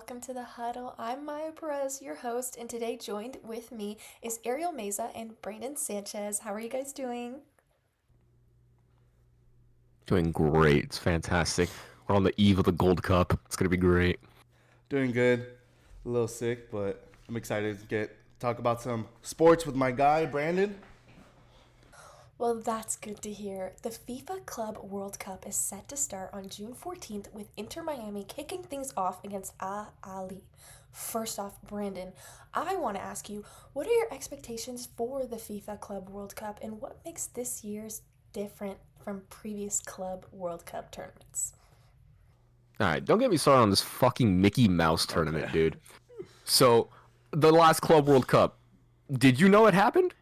welcome to the Huddle. I'm Maia Perez, your host, and today joined with me is Ariel Meza and Brandon Sanchez. How are you guys doing? Doing great. It's fantastic. We're on the eve of the Gold Cup. It's gonna be great. Doing good. A little sick, but I'm excited to get talk about some sports with my guy Brandon. Well, that's good to hear. The FIFA Club World Cup is set to start on June 14th with Inter Miami kicking things off against Al Ali. First off, Brandon, I want to ask you, what are your expectations for the FIFA Club World Cup and what makes this year's different from previous Club World Cup tournaments? All right, don't get me started on this fucking Mickey Mouse Okay. tournament, dude. So, the last Club World Cup, did you know it happened?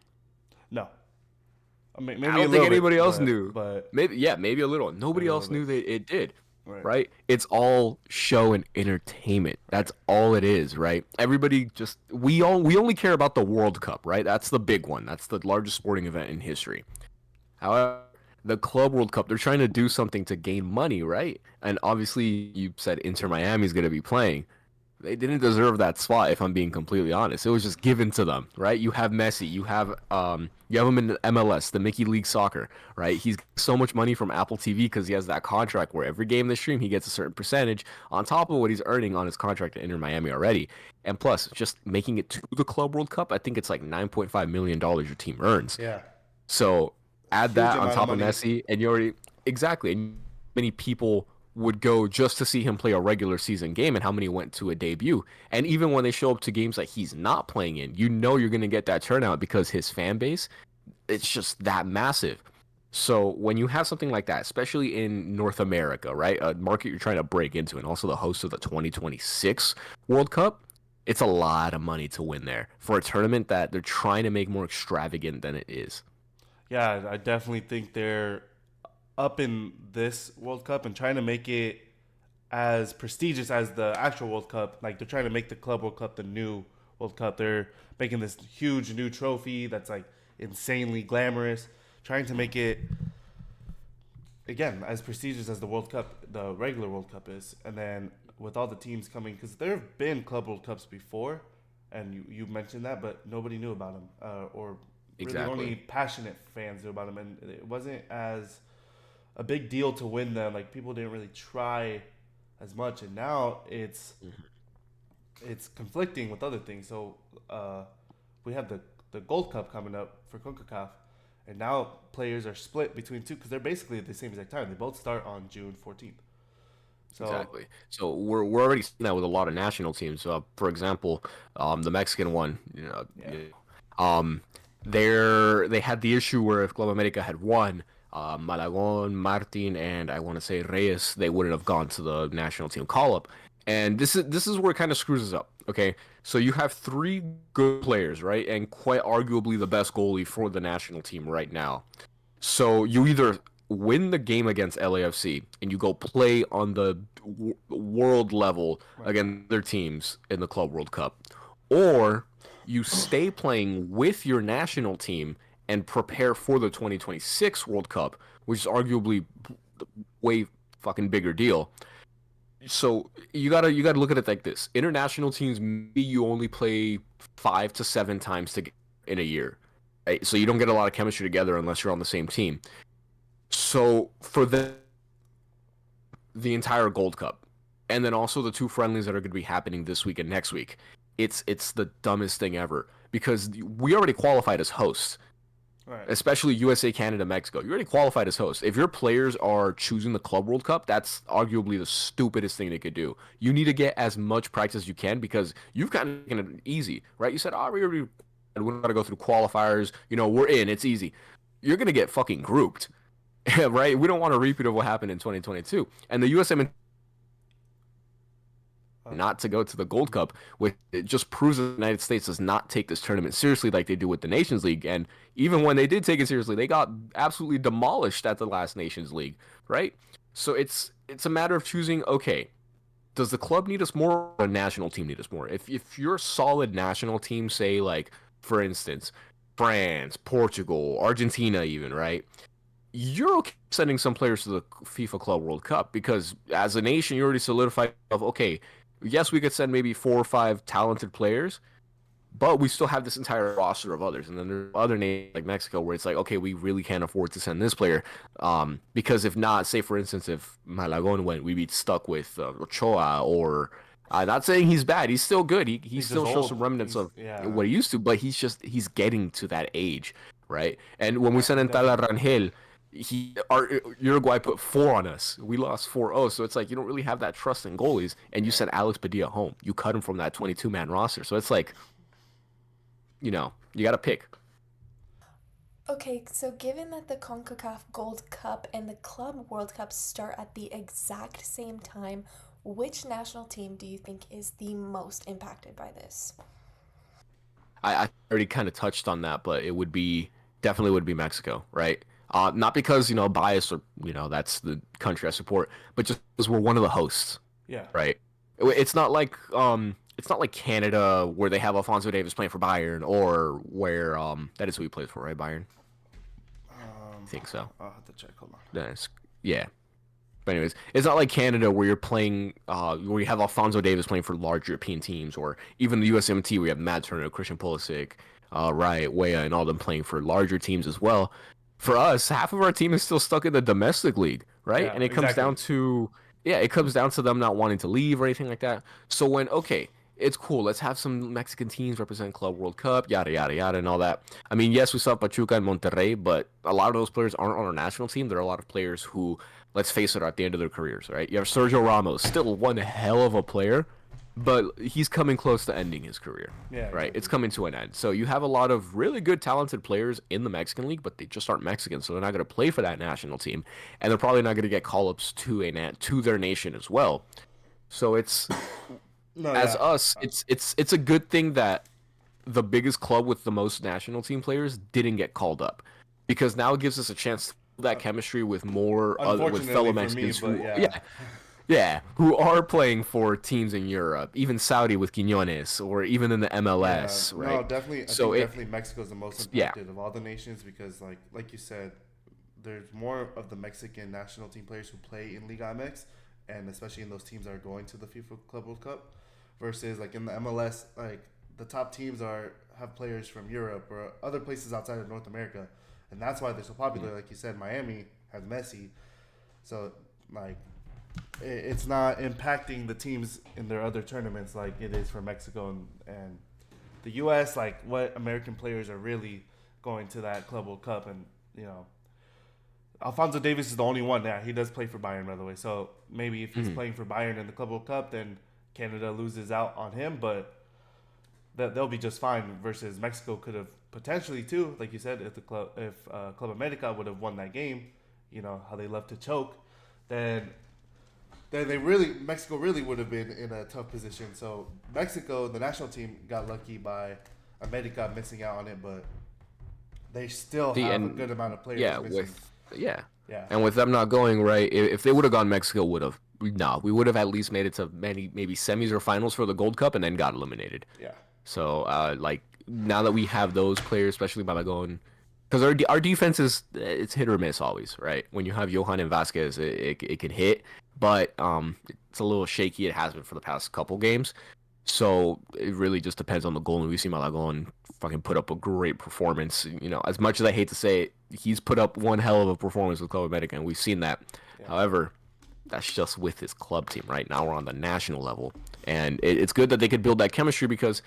No, I mean I maybe a don't think little anybody bit, else but knew. but Maybe a little. Nobody maybe a else little bit. knew that it did, Right. right? It's all show and entertainment. Right. That's all it is, right? Everybody just we only care about the World Cup, right? That's the big one. That's the largest sporting event in history. However, the Club World Cup, they're trying to do something to gain money, right? And obviously, you said Inter Miami is going to be playing. They didn't deserve that spot, if I'm being completely honest. It was just given to them, right? You have Messi, you have him in the MLS, the Mickey League Soccer, right? He's got so much money from Apple TV because he has that contract where every game they stream, he gets a certain percentage on top of what he's earning on his contract at Inter Miami already. And plus, just making it to the Club World Cup, I think it's like $9.5 million your team earns. Yeah. So add Huge that on amount of top of money. Messi, and you already exactly. And many people would go just to see him play a regular season game, and how many went to a debut. And even when they show up to games that he's not playing in, you know you're going to get that turnout because his fan base, it's just that massive. So when you have something like that, especially in North America, right, a market you're trying to break into, and also the host of the 2026 World Cup, it's a lot of money to win there for a tournament that they're trying to make more extravagant than it is. Yeah, I definitely think they're up in this World Cup and trying to make it as prestigious as the actual World Cup. Like they're trying to make the Club World Cup the new World Cup. They're making this huge new trophy that's like insanely glamorous, trying to make it again as prestigious as the World Cup, the regular World Cup is. And then with all the teams coming, because there have been Club World Cups before, and you mentioned that, but nobody knew about them, or really only Exactly. passionate fans knew about them, and it wasn't as a big deal to win them. Like people didn't really try as much, and now it's conflicting with other things. So we have the Gold Cup coming up for CONCACAF, and now players are split between two because they're basically at the same exact time. They both start on June 14th. So Exactly. So we're already seeing that with a lot of national teams. For example, the Mexican one, yeah, they had the issue where if Club America had won, Malagon, Martin, and I want to say Reyes, they wouldn't have gone to the national team call up. And this is where it kind of screws us up. Okay, so you have three good players, right, and quite arguably the best goalie for the national team right now. So you either win the game against LAFC and you go play on the world level right. against their teams in the Club World Cup, or you stay playing with your national team and prepare for the 2026 World Cup, which is arguably way fucking bigger deal. So you gotta look at it like this: international teams, maybe you only play 5 to 7 times in a year, right? So you don't get a lot of chemistry together unless you're on the same team. So for the entire Gold Cup, and then also the two friendlies that are going to be happening this week and next week, it's the dumbest thing ever because we already qualified as hosts, Right. especially USA, Canada, Mexico. You already qualified as hosts. If your players are choosing the Club World Cup, that's arguably the stupidest thing they could do. You need to get as much practice as you can because you've kind of taken it easy, right? You said, "Oh, we don't got to go through qualifiers. We're in. It's easy." You're gonna get fucking grouped. Right? We don't want a repeat of what happened in 2022. And the USM Uh, not to go to the Gold Cup, which it just proves that the United States does not take this tournament seriously like they do with the Nations League. And even when they did take it seriously, they got absolutely demolished at the last Nations League, right? So it's a matter of choosing, okay, does the club need us more or the national team need us more? If you're a solid national team, say like for instance, France, Portugal, Argentina even, right? You're okay sending some players to the FIFA Club World Cup because as a nation, you already solidified of okay, Yes, we could send maybe 4 or 5 talented players, but we still have this entire roster of others. And then there's other nations like Mexico where it's like, okay, we really can't afford to send this player. Because if not, say for instance, if Malagon went, we'd be stuck with Ochoa or. Not saying he's bad. He's still good. He He's still just shows old. some remnants of Yeah. what he used to, but he's getting to that age, right? And when we Yeah, sent in definitely. Tala Rangel, Uruguay put 4 on us. We lost 4-0. So it's like you don't really have that trust in goalies, and you Yeah. sent Alex Padilla home. You cut him from that 22-man roster. So it's like, you got to pick. Okay, so given that the CONCACAF Gold Cup and the Club World Cup start at the exact same time, which national team do you think is the most impacted by this? I already kind of touched on that, but it would be definitely would be Mexico, right? Not because bias or that's the country I support, but just because we're one of the hosts, Yeah. right? It's not like Canada where they have Alfonso Davis playing for Bayern, or where that is who he plays for, right? Bayern, I think so. I'll have to check. Hold on. That's yeah. But anyways, it's not like Canada where you're playing, where you have Alfonso Davis playing for large European teams, or even the USMT where you have Matt Turner, Christian Pulisic, Riot, Weah, and all them playing for larger teams as well. For us, half of our team is still stuck in the domestic league, right? Yeah, And it comes exactly. down to, yeah, it comes down to them not wanting to leave or anything like that. So okay, it's cool. Let's have some Mexican teams represent Club World Cup, yada yada yada, and all that. I mean, yes, we saw Pachuca and Monterrey, but a lot of those players aren't on our national team. There are a lot of players who, let's face it, are at the end of their careers, right? You have Sergio Ramos, still one hell of a player, but he's coming close to ending his career, Yeah, right? exactly. It's coming to an end. So you have a lot of really good, talented players in the Mexican League, but they just aren't Mexican, so they're not going to play for that national team, and they're probably not going to get call-ups to their nation as well. So it's No, as yeah. us, it's a good thing that the biggest club with the most national team players didn't get called up, because now it gives us a chance to build that chemistry with with fellow Unfortunately for me, Mexicans but who yeah. who are playing for teams in Europe, even Saudi with Quiñones, or even in the Yeah, MLS, no, right? definitely. I So think definitely Mexico is the most yeah, impacted of all the nations because, like you said, there's more of the Mexican national team players who play in Liga MX, and especially in those teams that are going to the FIFA Club World Cup, versus like in the MLS, like the top teams have players from Europe or other places outside of North America, and that's why they're so popular. Like you said, Miami has Messi, so like it's not impacting the teams in their other tournaments like it is for Mexico and the U.S. Like what American players are really going to that Club World Cup, and Alfonso Davis is the only one. Yeah, he does play for Bayern, by the way. So maybe if he's playing for Bayern in the Club World Cup, then Canada loses out on him, but they'll be just fine. Versus Mexico could have potentially too, like you said, if Club America would have won that game, how they love to choke, then Mexico really would have been in a tough position. So Mexico, the national team, got lucky by America missing out on it, but they still have a good amount of players yeah, missing. yeah, Yeah, and with them not going right, if they would have gone, Mexico would have. No, we would have at least made it to maybe semis or finals for the Gold Cup, and then got eliminated. yeah, So, like, now that we have those players, especially Balagon, because our defense it's hit or miss always, right? When you have Johan and Vasquez, it can hit, but it's a little shaky. It has been for the past couple games. So it really just depends on the goal. And we see Malagon fucking put up a great performance. As much as I hate to say it, he's put up one hell of a performance with Club America, and we've seen that. yeah. However, that's just with his club team. Right now, we're on the national level, and it's good that they could build that chemistry because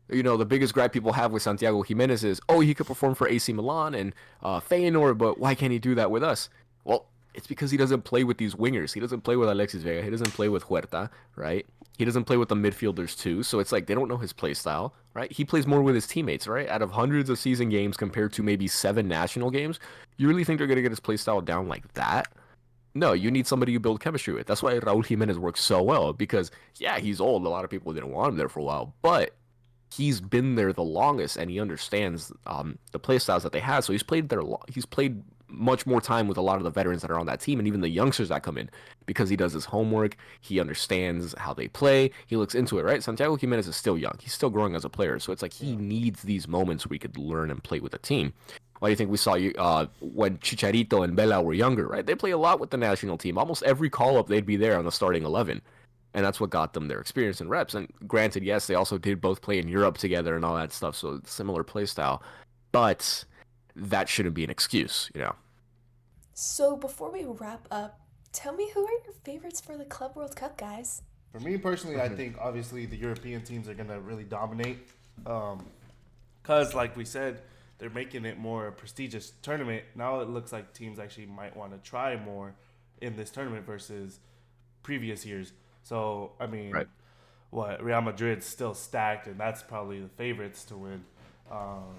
the biggest gripe people have with Santiago Jimenez is, oh, he could perform for AC Milan and Feyenoord, but why can't he do that with us? Well, it's because he doesn't play with these wingers. He doesn't play with Alexis Vega. He doesn't play with Huerta, right? He doesn't play with the midfielders too. So it's like they don't know his play style, right? He plays more with his teammates, right? Out of hundreds of season games compared to maybe 7 national games, you really think they're going to get his play style down like that? No, you need somebody you build chemistry with. That's why Raul Jimenez works so well because, yeah, he's old. A lot of people didn't want him there for a while, but he's been there the longest and he understands the play styles that they have. So he's played much more time with a lot of the veterans that are on that team and even the youngsters that come in because he does his homework. He understands how they play. He looks into it, right? Santiago Jimenez is still young. He's still growing as a player. So it's like he needs these moments where he could learn and play with the team. Why do you think we saw when Chicharito and Bella were younger, right? They play a lot with the national team. Almost every call-up, they'd be there on the starting 11. And that's what got them their experience and reps. And granted, yes, they also did both play in Europe together and all that stuff, so similar play style. But that shouldn't be an excuse, you know. So before we wrap up, tell me who are your favorites for the Club World Cup, guys? For me personally, I think obviously the European teams are gonna really dominate, because like we said, they're making it more a prestigious tournament. Now it looks like teams actually might want to try more in this tournament versus previous years. So I mean, Right. what Real Madrid's still stacked, and that's probably the favorites to win. Um,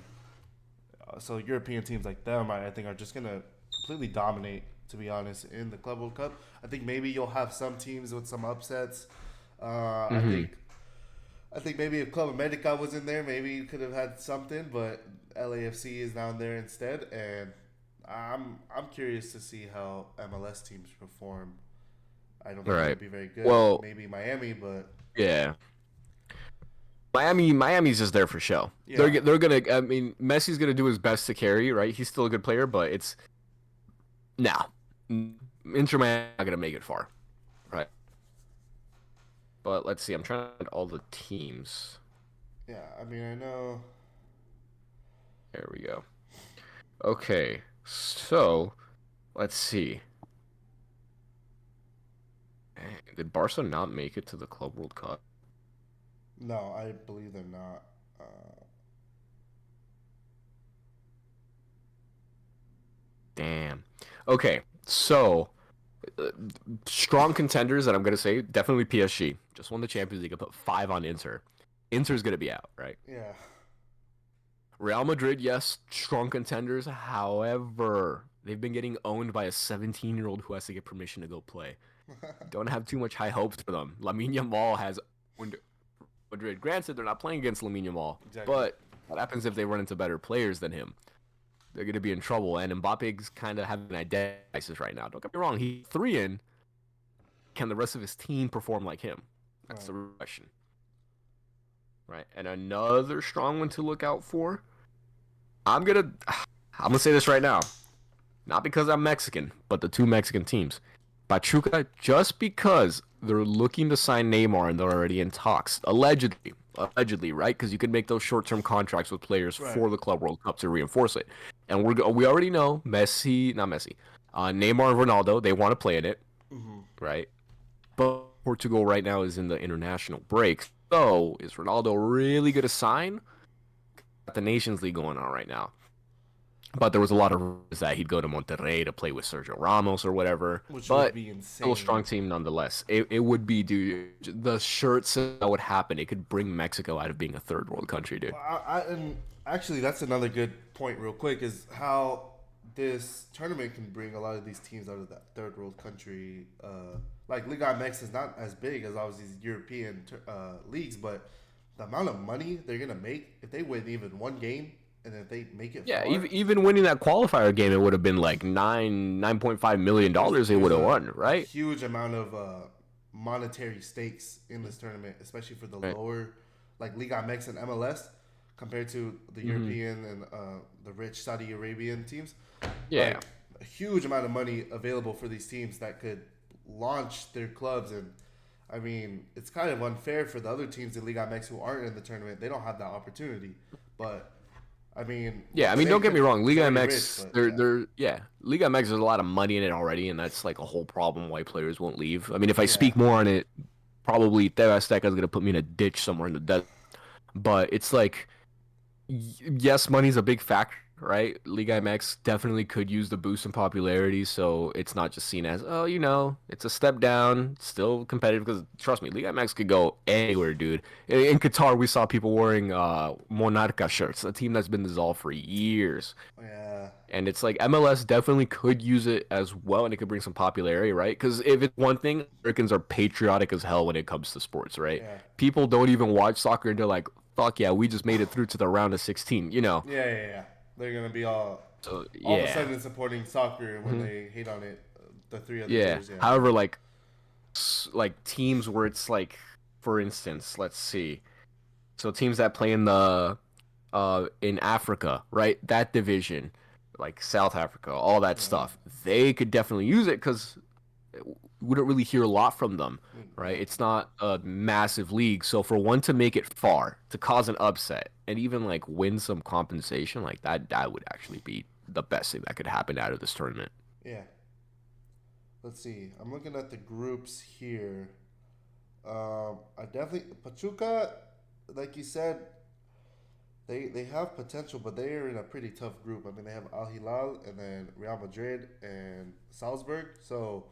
so European teams like them, I think, are just gonna completely dominate. To be honest, in the Club World Cup, I think maybe you'll have some teams with some upsets. Uh, I Mm-hmm. think I think maybe if Club America was in there, maybe you could have had something. But LAFC is down there instead, and I'm curious to see how MLS teams perform. I don't think they'll Right. be very good. Well, Maybe Miami, but yeah. Miami's just there for show. yeah, They're gonna. I mean, Messi's gonna do his best to carry, right? He's still a good player, but it's now Inter Miami not gonna make it far, right? But let's see. I'm trying to find all the teams. yeah. I mean, I know. There we go. Okay, so let's see. Did Barca not make it to the Club World Cup? No, I believe they're not. Damn. Okay, so uh, strong contenders that I'm gonna say definitely PSG. Just won the Champions League. I put 5 on Inter. Inter's gonna be out, right? Yeah. Real Madrid, yes, strong contenders. However, they've been getting owned by a 17-year-old who has to get permission to go play. Don't have too much high hopes for them. Lamine Yamal has owned Madrid. Granted, they're not playing against Lamine Yamal, Exactly. but what happens if they run into better players than him? They're going to be in trouble. And Mbappe's kind of having an identity crisis right now. Don't get me wrong. He's 3 in. Can the rest of his team perform like him? That's the real question. Right. And another strong one to look out for. I'm gonna say this right now. Not because I'm Mexican, but the 2 Mexican teams. Pachuca, just because they're looking to sign Neymar and they're already in talks. Allegedly, right? Because you can make those short-term contracts with players Right. for the Club World Cup to reinforce it. And we already know not Messi, Neymar and Ronaldo, they want to play in it, right? But Portugal right now is in the international break. So is Ronaldo really going to sign? Got the Nations League going on right now. But there was a lot of rumors that he'd go to Monterrey to play with Sergio Ramos or whatever. Which but would be insane. still a strong team nonetheless. It would be, dude. The shirts that would happen. It could bring Mexico out of being a third world country, dude. And actually, that's another good point, real quick, is how this tournament can bring a lot of these teams out of that third world country. Like Liga MX is not as big as obviously these European leagues, but the amount of money they're gonna make if they win even one game, and if they make it Yeah, far, even winning that qualifier game, it would have been like $9.5 million. They would have won, right? huge amount of monetary stakes in this tournament, especially for the Right. lower, like Liga MX and MLS, compared to the European and the rich Saudi Arabian teams. Yeah. Like, a huge amount of money available for these teams that could launch their clubs. And I mean, it's kind of unfair for the other teams in Liga MX who aren't in the tournament. They don't have that opportunity. But I mean, Yeah, I mean, they don't get me could- wrong. Liga very MX, rich, but Liga MX, there's a lot of money in it already, and that's like a whole problem why players won't leave. I mean, if I Yeah. speak more on it, probably TV Azteca is gonna put me in a ditch somewhere in the desert. But it's like, yes, money's a big factor, right? Liga MX definitely could use the boost in popularity, so it's not just seen as, oh, it's a step down, still competitive. Because trust me, Liga MX could go anywhere, dude. In Qatar, we saw people wearing Monarca shirts, a team that's been dissolved for years. Yeah. And it's like MLS definitely could use it as well, and it could bring some popularity, right? Because if it's one thing, Americans are patriotic as hell when it comes to sports, right? Yeah. People don't even watch soccer and they're like, fuck yeah, we just made it through to the round of 16, Yeah. They're gonna be all So, of a yeah. sudden supporting soccer when they hate on it. The three other Yeah. players, yeah. However, like teams where it's like, for instance, let's see. So teams that play in Africa, right? That division, like South Africa, all that stuff, they could definitely use it because wouldn't really hear a lot from them, right? It's not a massive league, so for one to make it far, to cause an upset, and even like win some compensation like that would actually be the best thing that could happen out of this tournament. Yeah. Let's see. I'm looking at the groups here. I definitely Pachuca, like you said, they have potential, but they are in a pretty tough group. I mean, they have Al Hilal and then Real Madrid and Salzburg. So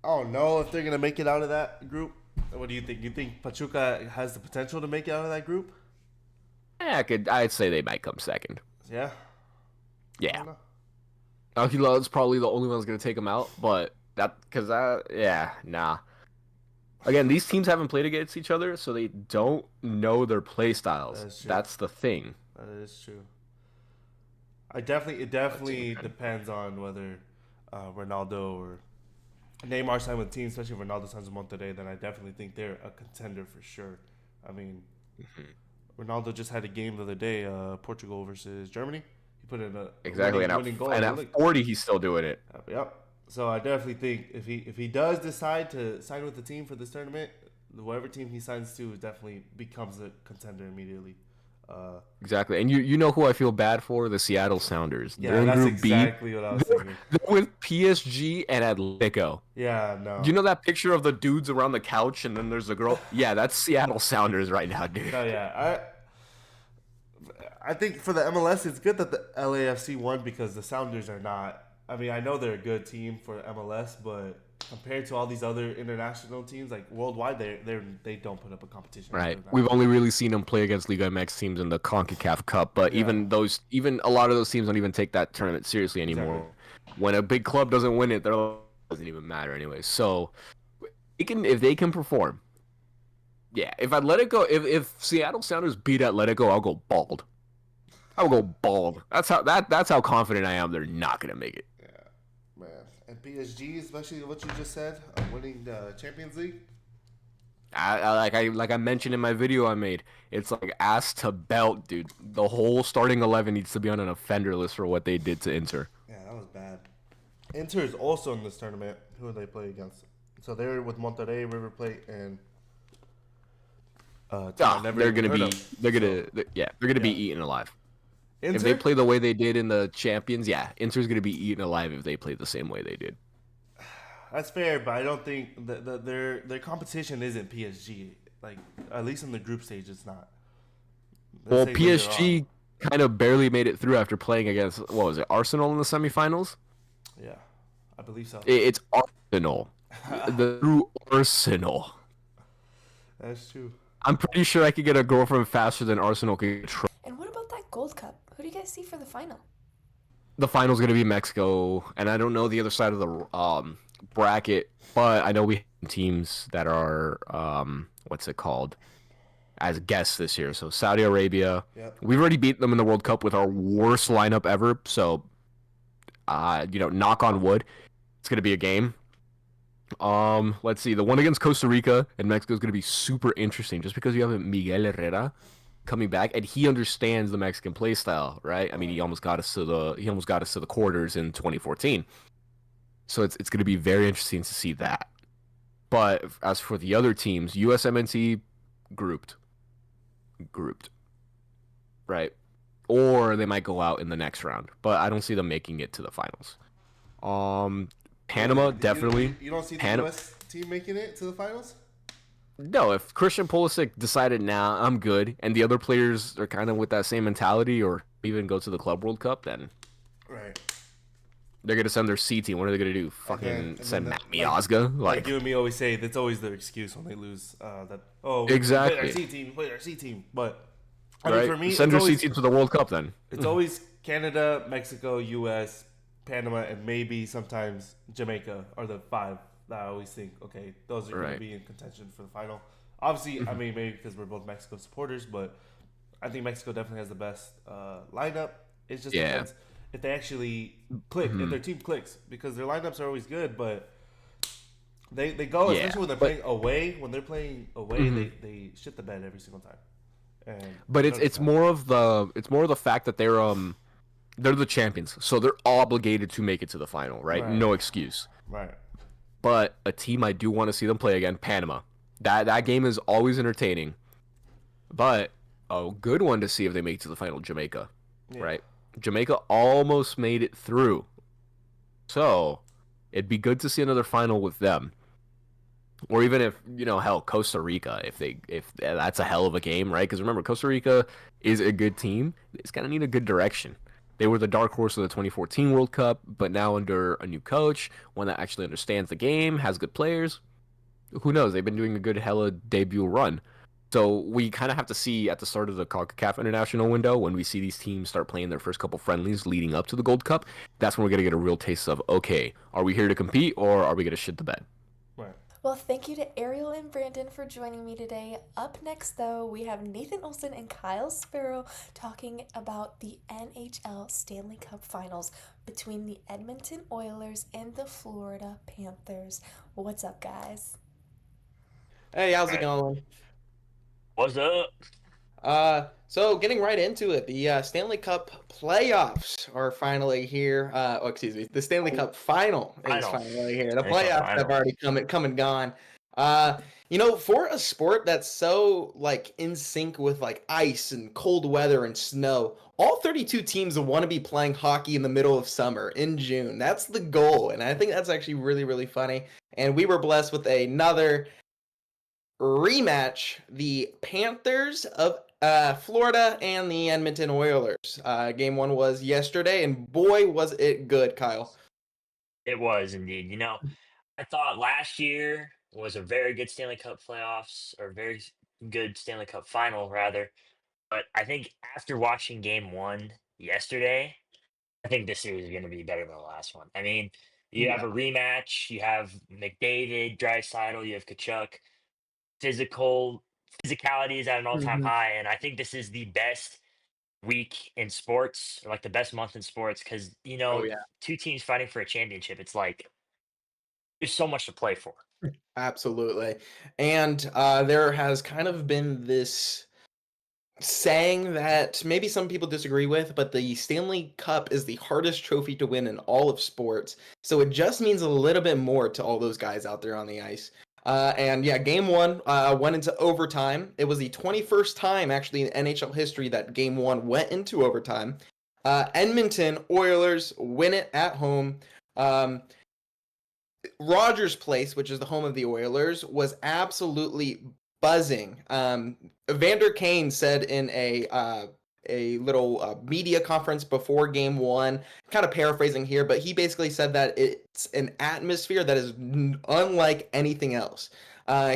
I don't know if they're gonna make it out of that group. What do you think? You think Pachuca has the potential to make it out of that group? Yeah, I'd say they might come second. Yeah. Yeah. Al Hilal is probably the only one that's gonna take them out, but nah. Again, these teams haven't played against each other, so they don't know their play styles. That's the thing. That is true. It definitely depends on whether Ronaldo or Neymar sign with the team, especially if Ronaldo signs with Monterrey, then I definitely think they're a contender for sure. I mean, Ronaldo just had a game the other day, Portugal versus Germany. He put in a winning goal. And at 40, he's still doing it. Yep. So I definitely think if he does decide to sign with the team for this tournament, whatever team he signs to definitely becomes a contender immediately. Exactly, and you know who I feel bad for? The Seattle Sounders. Yeah, that's exactly what I was thinking. They're with PSG and Atletico. Yeah, no. You know that picture of the dudes around the couch and then there's a girl? Yeah, that's Seattle Sounders right now, dude. Oh yeah, I think for the MLS, it's good that the LAFC won because the Sounders are not. I mean, I know they're a good team for MLS, but compared to all these other international teams, like worldwide, they don't put up a competition. Right. We've only really seen them play against Liga MX teams in the CONCACAF Cup, but even a lot of those teams don't even take that tournament seriously anymore. Exactly. When a big club doesn't win it, it doesn't even matter anyway. So if they can perform, yeah. If Seattle Sounders beat Atletico, I'll go bald. I'll go bald. That's how confident I am they're not gonna make it. Man, and PSG, especially what you just said, winning the Champions League. Like I mentioned in my video I made, it's like ass to belt, dude. The whole starting 11 needs to be on an offender list for what they did to Inter. Yeah, that was bad. Inter is also in this tournament. Who do they play against? So they're with Monterrey, River Plate, and they're gonna be eaten alive. Inter? If they play the way they did in the Champions, yeah, Inter's going to be eaten alive if they play the same way they did. That's fair, but I don't think their competition isn't PSG. Like, at least in the group stage, it's not. Well, PSG kind of barely made it through after playing against, what was it, Arsenal in the semifinals? Yeah, I believe so. It's Arsenal. The true Arsenal. That's true. I'm pretty sure I could get a girlfriend faster than Arsenal could get. And what about that Gold Cup? Who do you guys see for the final? The final's going to be Mexico, and I don't know the other side of the bracket, but I know we have teams that are, as guests this year. So Saudi Arabia, We've already beaten them in the World Cup with our worst lineup ever, so, knock on wood, it's going to be a game. Let's see, the one against Costa Rica and Mexico is going to be super interesting just because you have Miguel Herrera coming back, and he understands the Mexican play style, right? I mean, he almost got us to the quarters in 2014. So it's going to be very interesting to see that. But as for the other teams, USMNT grouped, right? Or they might go out in the next round, but I don't see them making it to the finals. Panama definitely. You don't see the US team making it to the finals? No, if Christian Pulisic decided, nah, I'm good, and the other players are kind of with that same mentality, or even go to the Club World Cup, then they're gonna send their C team. What are they gonna do? Send Matt Miazga? Like you and me always say, that's always their excuse when they lose. Exactly. We played our C team, but I mean, for me, send your C team to the World Cup then. It's always Canada, Mexico, U.S., Panama, and maybe sometimes Jamaica are the five that I always think, okay, those are going to be in contention for the final. Obviously, I mean, maybe because we're both Mexico supporters, but I think Mexico definitely has the best lineup. It just depends if they actually click, if their team clicks, because their lineups are always good, but they go, especially when they're playing away. When they're playing away, they shit the bed every single time. But it's more of the fact that they're the champions, so they're obligated to make it to the final, right? No excuse. Right. But a team I do want to see them play again, Panama. That game is always entertaining. But a good one to see if they make it to the final, Jamaica. Yeah. Right? Jamaica almost made it through. So it'd be good to see another final with them. Or even if, hell, Costa Rica, if that's a hell of a game, right? Because remember, Costa Rica is a good team. It's gonna need a good direction. They were the dark horse of the 2014 World Cup, but now under a new coach, one that actually understands the game, has good players. Who knows? They've been doing a good hella debut run. So we kind of have to see at the start of the CONCACAF international window, when we see these teams start playing their first couple friendlies leading up to the Gold Cup, that's when we're going to get a real taste of, okay, are we here to compete or are we going to shit the bed? Right. Well, thank you to Ariel and Brandon for joining me today. Up next, though, we have Nathan Olson and Kyle Sparrow talking about the NHL Stanley Cup Finals between the Edmonton Oilers and the Florida Panthers. What's up, guys? Hey, how's it Right. going? What's up? So getting right into it, the Stanley Cup playoffs are finally here. The Stanley Cup final is Final. finally here. The Stanley Cup playoffs have final. already come and gone. For a sport that's so like in sync with like ice and cold weather and snow, all 32 teams want to be playing hockey in the middle of summer in June. That's the goal, and I think that's actually really, really funny. And we were blessed with another rematch, the Panthers of Florida and the Edmonton Oilers. Game one was yesterday, and boy, was it good, Kyle. It was indeed. I thought last year was a very good Stanley Cup playoffs, or very good Stanley Cup final, rather. But I think after watching game one yesterday, I think this series is going to be better than the last one. I mean, you have Yeah. a rematch, you have McDavid, Draisaitl, you have Kachuk. Physicality is at an all-time Mhm. high, and I think this is the best week in sports, or like the best month in sports, because Oh yeah, two teams fighting for a championship. It's like there's so much to play for. absolutely. And there has kind of been this saying that maybe some people disagree with, but the Stanley Cup is the hardest trophy to win in all of sports. So it just means a little bit more to all those guys out there on the ice. And yeah, game one went into overtime. It was the 21st time actually in NHL history that game one went into overtime. Edmonton Oilers win it at home. Rogers Place, which is the home of the Oilers, was absolutely buzzing. Evander Kane said in a little media conference before game one, kind of paraphrasing here, but he basically said that it's an atmosphere that is unlike anything else.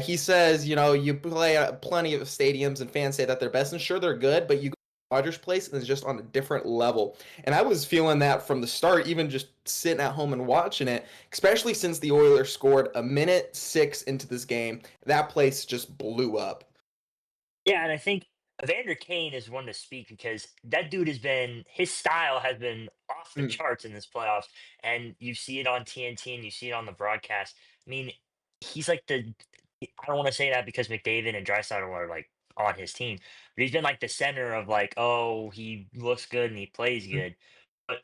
He says, you play at plenty of stadiums and fans say that they're best, and sure, they're good, but you go to Rogers Place and it's just on a different level. And I was feeling that from the start, even just sitting at home and watching it, especially since the Oilers scored a minute 6 into this game. That place just blew up. Yeah, and I think Evander Kane is one to speak because that dude his style has been off the Mm. charts in this playoffs, and you see it on TNT and you see it on the broadcast. I mean, he's like I don't want to say that because McDavid and Draisaitl are like on his team, but he's been like the center of like, oh, he looks good and he plays good. But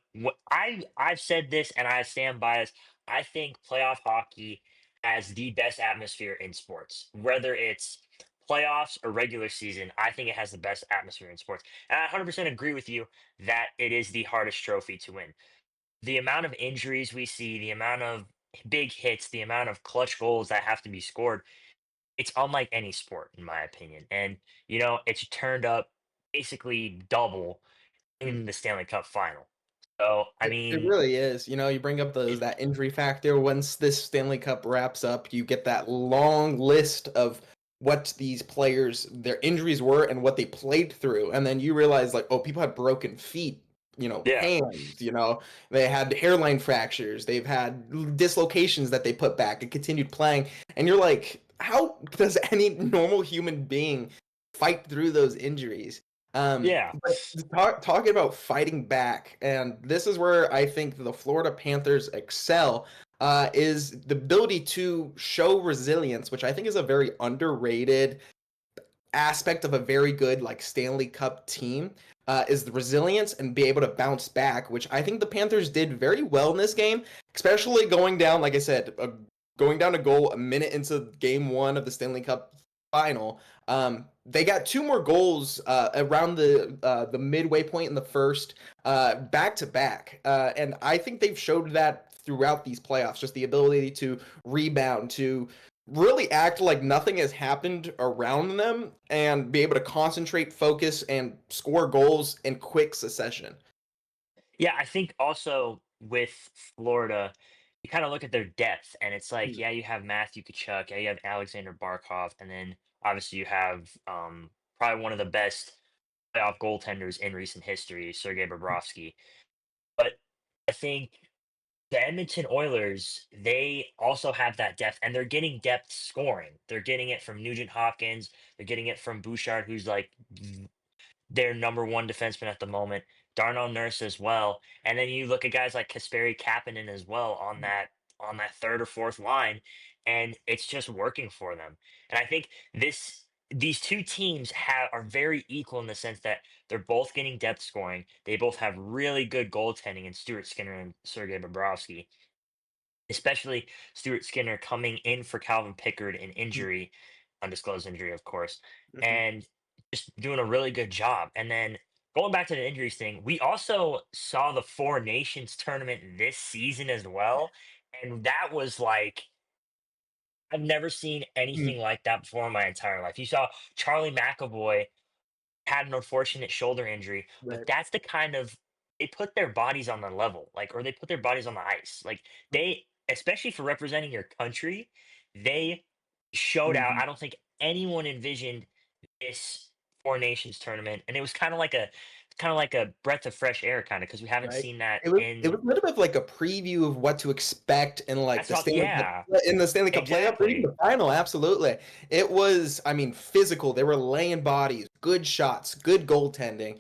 I've said this and I stand by this. I think playoff hockey has the best atmosphere in sports, whether it's playoffs or regular season. I think it has the best atmosphere in sports, and I 100% agree with you that it is the hardest trophy to win. The amount of injuries we see, the amount of big hits, the amount of clutch goals that have to be scored, it's unlike any sport, in my opinion. And it's turned up basically double in the Stanley Cup final. So, I It mean, really is. You bring up it, that injury factor. Once this Stanley Cup wraps up, you get that long list of what these players, their injuries were and what they played through. And then you realize, like, oh, people had broken feet, yeah, hands, they had hairline fractures, they've had dislocations that they put back and continued playing. And you're like, how does any normal human being fight through those injuries? yeah, But talking about fighting back, and this is where I think the Florida Panthers excel, is the ability to show resilience, which I think is a very underrated aspect of a very good like Stanley Cup team. Is the resilience and be able to bounce back, which I think the Panthers did very well in this game, especially going down, like I said, going down a goal a minute into game 1 of the Stanley Cup final. They got 2 more goals around the midway point in the first, back to back, and I think they've showed that throughout these playoffs, just the ability to rebound, to really act like nothing has happened around them, and be able to concentrate, focus, and score goals in quick succession. Yeah, I think also with Florida, you kind of look at their depth, and it's like, Mm. yeah, you have Matthew Kachuk, yeah, you have Alexander Barkov, and then obviously you have probably one of the best playoff goaltenders in recent history, Sergei Bobrovsky. But I think the Edmonton Oilers, they also have that depth, and they're getting depth scoring. They're getting it from Nugent Hopkins. They're getting it from Bouchard, who's like their number one defenseman at the moment, Darnell Nurse as well. And then you look at guys like Kasperi Kapanen as well on that third or fourth line, and it's just working for them. And I think these two teams are very equal in the sense that they're both getting depth scoring. They both have really good goaltending in Stuart Skinner and Sergei Bobrovsky, especially Stuart Skinner coming in for Calvin Pickard in injury, undisclosed injury, of course, Mhm. and just doing a really good job. And then going back to the injuries thing, we also saw the Four Nations tournament this season as well. And that was like, I've never seen Mm. anything like that before in my entire life. You saw Charlie McAvoy had an unfortunate shoulder injury, but Right. that's the kind of they put their bodies on the level, like, or they put their bodies on the ice. Like they, especially for representing your country, they showed out. Mhm. I don't think anyone envisioned this Four Nations tournament, and it was kind of like a breath of fresh air, kind of because we haven't Right. seen that It was in. a little bit of like a preview of what to expect in like That's the about, Stanley Cup yeah, in the Stanley Cup playoff or even exactly. the final. Absolutely, it was. I mean, physical. They were laying bodies, good shots, good goaltending.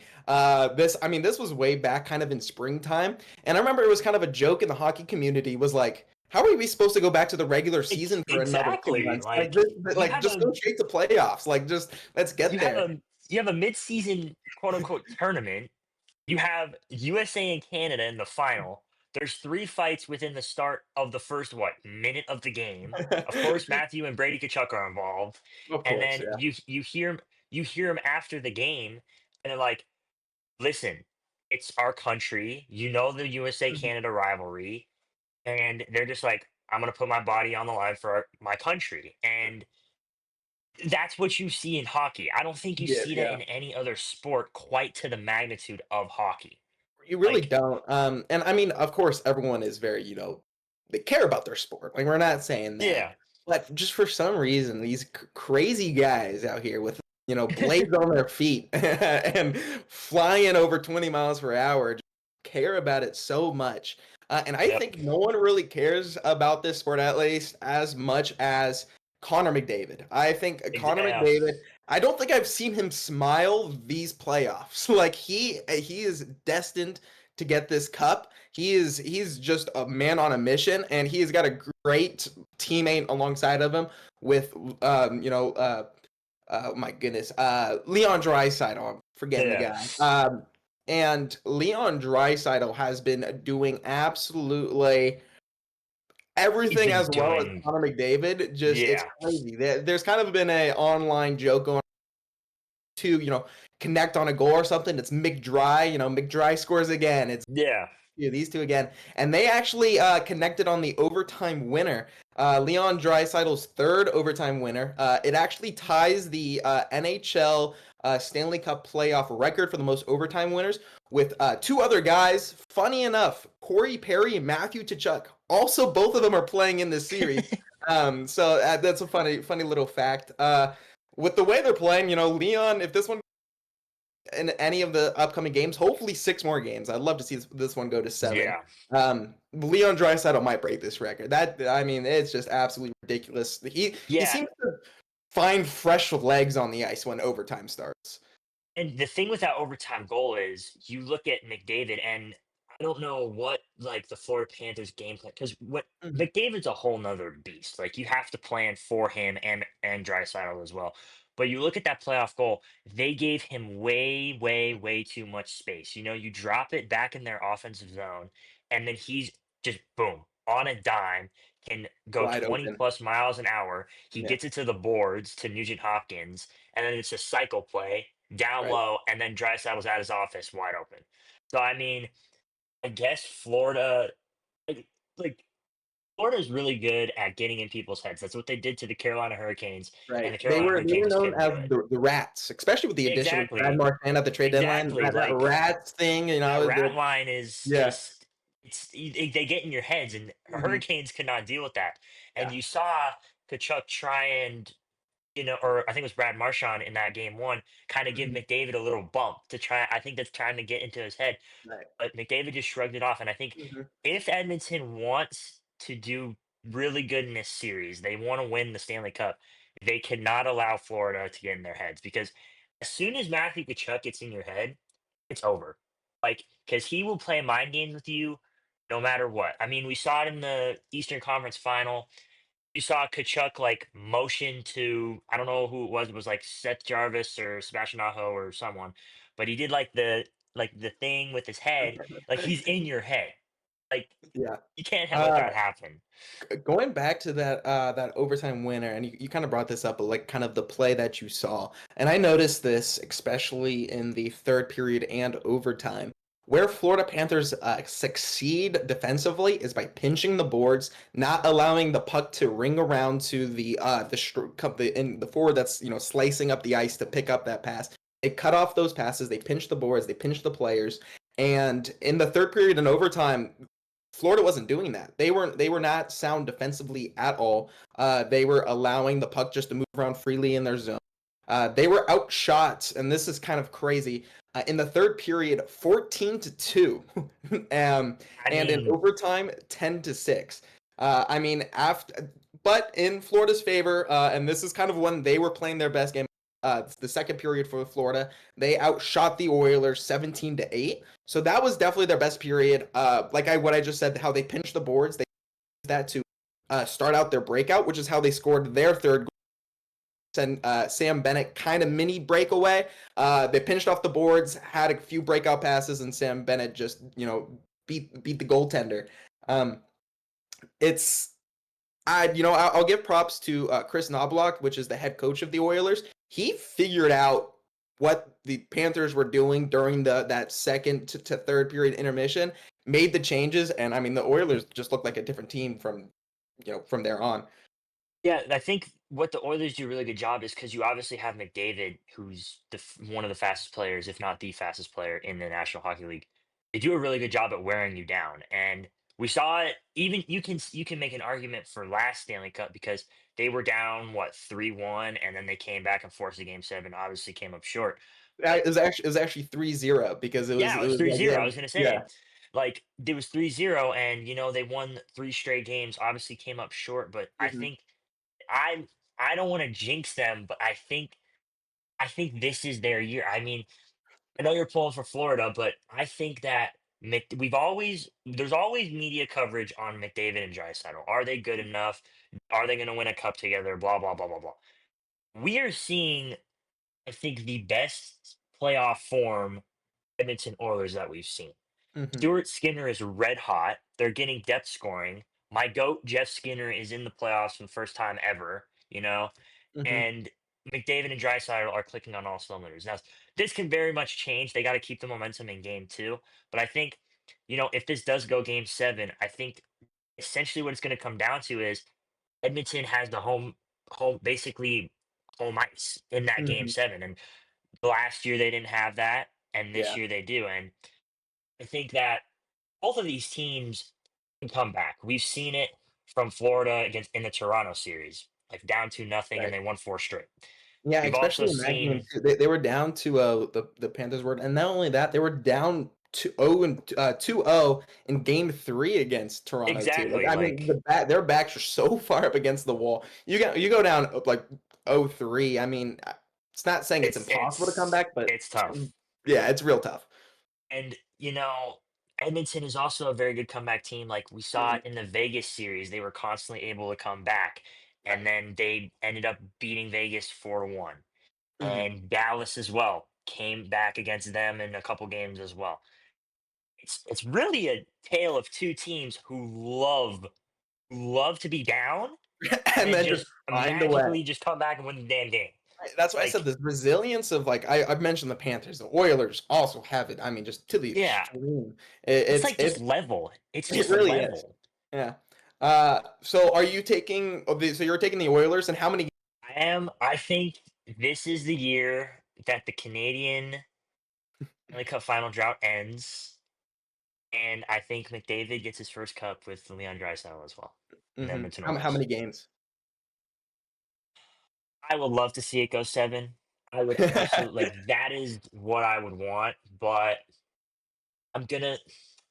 This was way back, kind of in springtime, and I remember it was kind of a joke in the hockey community. Was like, how are we supposed to go back to the regular season for another two Exactly. months? Like, Like you like have just a go straight to playoffs. Like, just let's you get have there. a you have a mid-season quote unquote tournament. You have USA and Canada in the final. There's three fights within the start of the first minute of the game. Of course, Matthew and Brady Kachuk are involved, Of and course, then yeah. you hear them after the game, and they're like, "Listen, it's our country. You know the USA Mhm. Canada rivalry," and they're just like, "I'm gonna put my body on the line for my country," and that's what you see in hockey. I don't think you Yeah, see that yeah. in any other sport quite to the magnitude of hockey. You really Like, don't. And I mean, of course, everyone is very, they care about their sport. Like, we're not saying that. yeah. But just for some reason, these crazy guys out here with, blades on their feet and flying over 20 miles per hour just care about it so much. And I Yep. think no one really cares about this sport, at least, as much as Connor McDavid. I think Connor Yeah. McDavid. I don't think I've seen him smile these playoffs. Like he is destined to get this cup. He's just a man on a mission, and he's got a great teammate alongside of him with oh my goodness, Leon Draisaitl. I'm forgetting the Yeah. guy. And Leon Draisaitl has been doing absolutely He's everything been as well as doing, Connor McDavid. Just it's yeah. crazy. There's kind of been a online joke going to connect on a goal or something. It's McDry. McDry scores again. It's Yeah. these two again, and they actually connected on the overtime winner. Leon Draisaitl's third overtime winner. It actually ties the NHL Stanley Cup playoff record for the most overtime winners with two other guys. Funny enough, Corey Perry and Matthew Tkachuk. Also, both of them are playing in this series. So that's a funny little fact. With the way they're playing, Leon, if this one in any of the upcoming games, hopefully 6 more games. I'd love to see this one go to 7. Yeah. Leon Draisaitl might break this record. It's just absolutely ridiculous. He Yeah. seems to find fresh legs on the ice when overtime starts. And the thing with that overtime goal is you look at McDavid, and I don't know what like the Florida Panthers game plan, because what Mhm. McDavid's a whole nother beast. Like you have to plan for him and Drysdale as well. But you look at that playoff goal, they gave him way, way, way too much space. You drop it back in their offensive zone, and then he's just boom, on a dime can go Wide 20 open. plus miles an hour. He Yeah. gets it to the boards to Nugent Hopkins, and then it's a cycle play down Right. low, and then Draisaitl's at his office wide open. So I mean, I guess Florida, like, like Florida's really good at getting in people's heads. That's what they did to the Carolina Hurricanes, and Right. the They Carolina were Hurricanes just known couldn't as do it. the rats, especially with the addition of Brad Exactly, Marchand at the trade deadline. exactly. That Like rats thing, that rat the line is yeah. just they get in your heads, and Hmm. Hurricanes could not deal with that. And Yeah. you saw Kachuk try and or I think it was Brad Marchand in that game one, kind of give Hmm. McDavid a little bump to try. I think that's trying to get into his head, Right. but McDavid just shrugged it off. And I think Hmm. if Edmonton wants to do really good in this series, they want to win the Stanley Cup, they cannot allow Florida to get in their heads because as soon as Matthew Kachuk gets in your head, it's over. Like, because he will play mind games with you no matter what. I mean, we saw it in the Eastern Conference final. You saw Kachuk like motion to I don't know who it was like Seth Jarvis or Sebastian Aho or someone, but he did like the thing with his head, like he's in your head. Like Yeah. you can't let Uh, that happen. Going back to that overtime winner, and you kind of brought this up, but like kind of the play that you saw, and I noticed this especially in the third period and overtime, where Florida Panthers succeed defensively is by pinching the boards, not allowing the puck to ring around to the forward that's slicing up the ice to pick up that pass. They cut off those passes. They pinch the boards. They pinch the players. And in the third period and overtime, Florida wasn't doing that. They were not sound defensively at all. They were allowing the puck just to move around freely in their zone. They were outshot, and this is kind of crazy. In the third period, 14-2, I and in mean, overtime, 10-6. I mean, but in Florida's favor, and this is kind of when they were playing their best game. The second period for Florida, they outshot the Oilers 17-8. So that was definitely their best period. What I just said, how they pinched the boards, they used that to start out their breakout, which is how they scored their third goal. And Sam Bennett kind of mini breakaway. They pinched off the boards, had a few breakout passes, and Sam Bennett just beat the goaltender. Um, it's I'll give props to Chris Knobloch, which is the head coach of the Oilers. He figured out what the Panthers were doing during that second to third period intermission, made the changes, and I mean the Oilers just looked like a different team from there on. yeah, I think what the Oilers do a really good job is because you obviously have McDavid, who's one of the fastest players, if not the fastest player in the National Hockey League. They do a really good job at wearing you down, and we saw it. Even you can make an argument for last Stanley Cup because they were down what 3-1, and then they came back and forced the game seven. Obviously, came up short. But It was actually 3-0 because it was yeah, it it was was three like zero. I was gonna yeah. say, like it was 3-0, and they won three straight games. Obviously, came up short, but I Hmm. think I I don't want to jinx them, but I think this is their year. I mean, I know you're pulling for Florida, but I think that there's always media coverage on McDavid and Draisaitl. Are they good enough? Are they going to win a cup together? Blah blah blah blah blah. We are seeing, I think, the best playoff form Edmonton Oilers that we've seen. Hmm. Stuart Skinner is red hot. They're getting depth scoring. My goat, Jeff Skinner, is in the playoffs for the first time ever, Hmm. and McDavid and Draisaitl are clicking on all cylinders. Now, this can very much change. They got to keep the momentum in game two. But I think, if this does go game seven, I think essentially what it's going to come down to is Edmonton has the basically home ice in that game Hmm. seven. And last year they didn't have that, and this Yeah. year they do. And I think that both of these teams can come back. We've seen it from Florida against in the Toronto series, like down to nothing, and Right. they won four straight. Yeah, We've also especially in that game seen too. They were down to the Panthers were, and not only that, they were down to 2-0 in game three against Toronto too. Like exactly I mean, like their backs are so far up against the wall. You go down like 0-3. I mean, it's not saying it's it's impossible to come it's back, but it's tough. yeah, it's real tough. And Edmonton is also a very good comeback team. Like we saw Mhm. it in the Vegas series, they were constantly able to come back, and Right. then they ended up beating Vegas 4-1. Hmm. And Dallas as well came back against them in a couple games as well. it's really a tale of two teams who love to be down and And then then just just find a way. magically just come back and win the damn game. That's why I said Like, this resilience of like I've mentioned the Panthers, the Oilers also have it. I mean, just to the yeah, extreme. it's like just It's level. It's it just really is. level. Yeah. So are you taking? So you're taking the Oilers, and how many? I am. I think this is the year that the Canadian Stanley Cup final drought ends, and I think McDavid gets his first cup with Leon Draisaitl as well, and the Hmm. Edmonton How Oilers. many games? I would love to see it go 7. I would absolutely like that is what I would want, but I'm gonna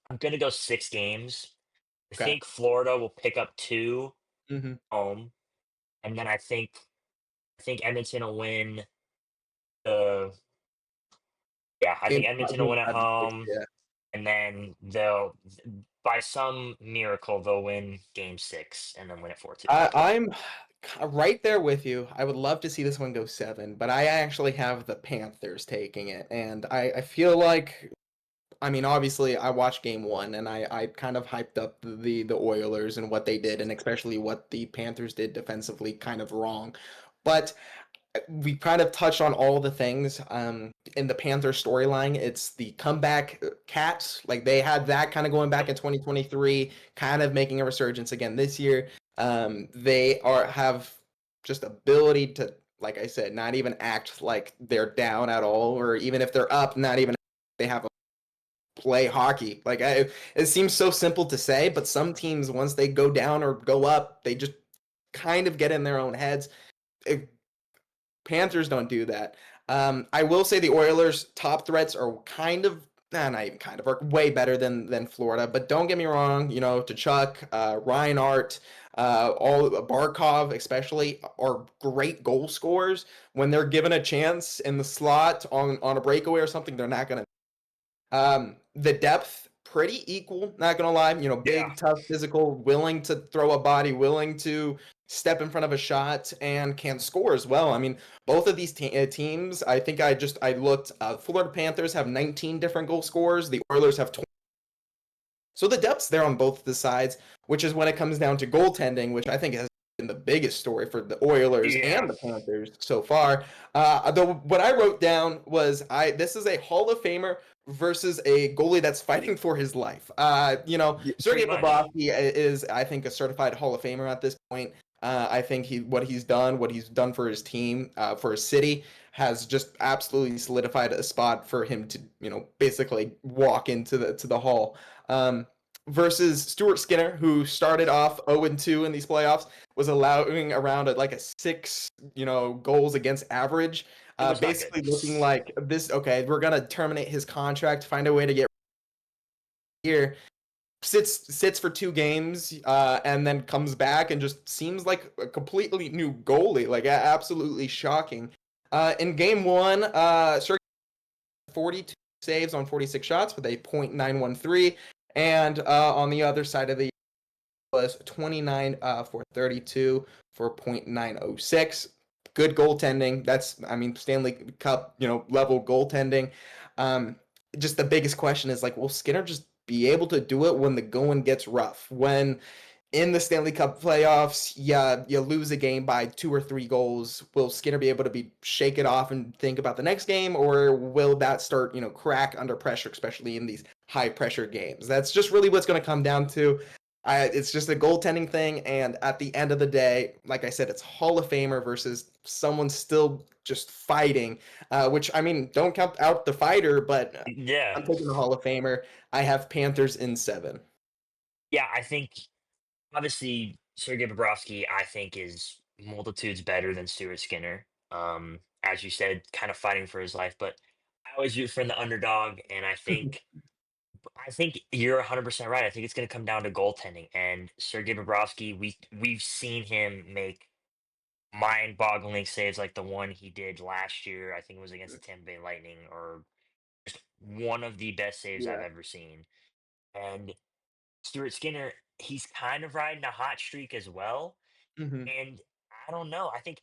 I'm gonna go 6 games. I Okay. think Florida will pick up 2 Hmm. home, and then I think Edmonton will win the yeah, I Game think Edmonton will game win at 5 and 6. home, Yeah. and then they'll by some miracle they'll win game 6 and then win it 4-2. I'm right there with you. I would love to see this one go 7, but I actually have the Panthers taking it, and I feel like I mean, obviously, I watched game one, and I kind of hyped up the Oilers and what they did, and especially what the Panthers did defensively, kind of wrong. But we kind of touched on all the things in the Panthers storyline. It's the comeback cats, like they had that kind of going back in 2023, kind of making a resurgence again this year. They have just ability to, like I said, not even act like they're down at all, or even if they're up, not even they have play hockey. Like it seems so simple to say, but some teams once they go down or go up, they just kind of get in their own heads. It, Panthers don't do that. I will say the Oilers' top threats are kind of not even kind of are way better than Florida. But don't get me wrong, you know, Chuck, Reinhart, all Barkov especially are great goal scorers. When they're given a chance in the slot on a breakaway or something, they're not gonna the depth pretty equal, not gonna lie. You know, Yeah. big, tough, physical, willing to throw a body, willing to step in front of a shot, and can score as well. I mean, both of these teams. I think I looked. Florida Panthers have 19 different goal scorers. The Oilers have 20. So the depth's there on both the sides, which is when it comes down to goaltending, which I think has been the biggest story for the Oilers and Yeah. the Panthers so far. Though what I wrote down was this is a Hall of Famer versus a goalie that's fighting for his life. You know, Pretty Sergei much. Bobrovsky is, I think, a certified Hall of Famer at this point. I think what he's done for his team, for his city, has just absolutely solidified a spot for him to, you know, basically walk into the hall. Um, versus Stuart Skinner, who started off 0-2 in these playoffs, was allowing around like a 6, you know, goals against average. It was not good. Basically looking like this. Okay, we're gonna terminate his contract, find a way to get here. Sits for 2 games, and then comes back and just seems like a completely new goalie. Like absolutely shocking. In game one, Sergei 42 saves on 46 shots with a .913, and on the other side of the was 29 for 32 for .906. Good goaltending. That's, I mean, Stanley Cup, you know, level goaltending. Um, just the biggest question is like, will Skinner just be able to do it when the going gets rough? When in the Stanley Cup playoffs, yeah, you lose a game by 2 or 3 goals. Will Skinner be able to shake it off and think about the next game, or will that start, you know, crack under pressure, especially in these high pressure games? That's just really what's going to come down to. It's just a goaltending thing, and at the end of the day, like I said, it's Hall of Famer versus someone still just fighting. Which I mean, don't count out the fighter, but Yeah. I'm taking the Hall of Famer. I have Panthers in 7. Yeah, I think obviously Sergei Bobrovsky, I think, is multitudes better than Stuart Skinner. As you said, kind of fighting for his life, but I always root for the underdog, and I think you're 100% right. I think it's going to come down to goaltending, and Sergei Bobrovsky, we've seen him make mind-boggling saves like the one he did last year. I think it was against the Tampa Bay Lightning, or just one of the best saves I've Yeah. ever seen. And Stuart Skinner, he's kind of riding a hot streak as well. Hmm. And I don't know. I think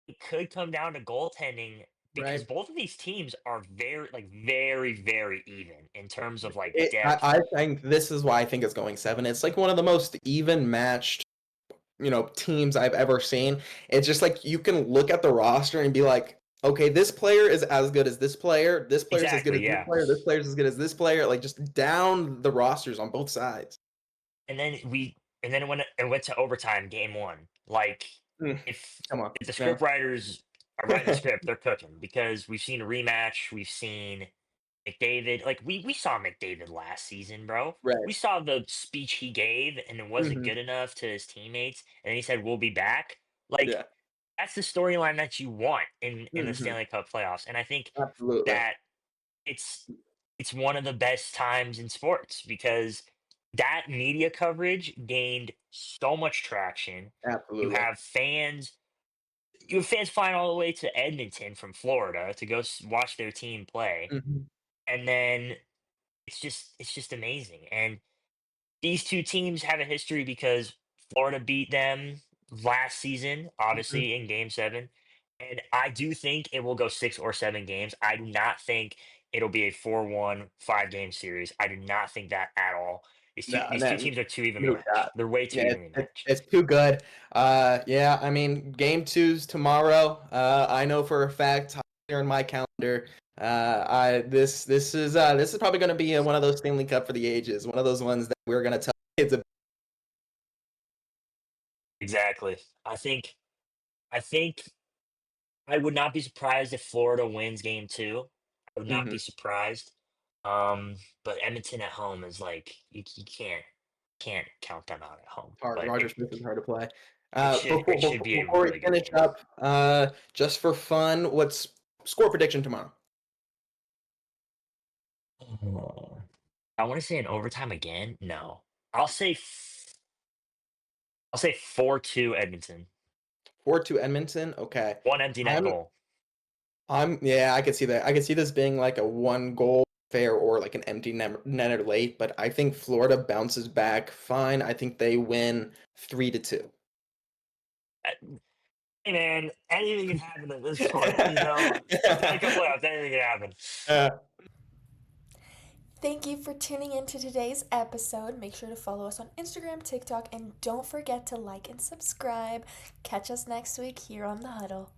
it could come down to goaltending, because Right. both of these teams are very, very even in terms of like It, depth. I think this is why I think it's going 7. It's like one of the most even matched, teams I've ever seen. It's just like you can look at the roster and be like, okay, this player is as good as this player. This player's as good as Exactly, this yeah. player. This player's as good as this player. Like just down the rosters on both sides. And then it went to overtime, game one. Like Mm, if come on. if the No. script writers are writing the script, they're cooking because we've seen a rematch. We've seen McDavid. Like we saw McDavid last season, bro. Right. We saw the speech he gave, and it wasn't Hmm. good enough to his teammates. And then he said, "We'll be back." Like Yeah. that's the storyline that you want in the Hmm. Stanley Cup playoffs. And I think Absolutely. that it's it's one of the best times in sports because that media coverage gained so much traction. You Absolutely. have fans you have fans flying all the way to Edmonton from Florida to go watch their team play. Hmm. And then it's just amazing. And these two teams have a history because Florida beat them last season, Hmm. obviously in game 7. And I do think it will go 6 or 7 games. I do not think it'll be a 4-1 5-game series. I do not think that at all. These two No, these two no, teams are too evenly no matched. shot. They're way too Yeah, evenly matched. it's too good. Yeah, I mean, game two's tomorrow. I know for a fact here in my calendar. I this is probably going to be one of those Stanley Cup for the ages. One of those ones that we're going to tell kids about. Exactly. I think I would not be surprised if Florida wins game 2. I would not Hmm. be surprised. But Edmonton at home is like you can't count them out at home. Hard. But Roger Smith is hard to play. it should Before, it before should be a before we really good finish game. up, just for fun, what's score prediction tomorrow? Oh. I want to say an overtime again. No, I'll say I'll say 4-2 Edmonton. 4-2 Edmonton. Okay. One empty net I'm goal. yeah, I could see that. I could see this being like a one goal fair or like an empty netter late, but I think Florida bounces back fine. I think they win 3-2. Uh, Hey man, anything can happen at this point. You know, Stanley Cup playoffs, anything can happen. Uh, Thank you for tuning in to today's episode. Make sure to follow us on Instagram, TikTok, and don't forget to like and subscribe. Catch us next week here on The Huddle.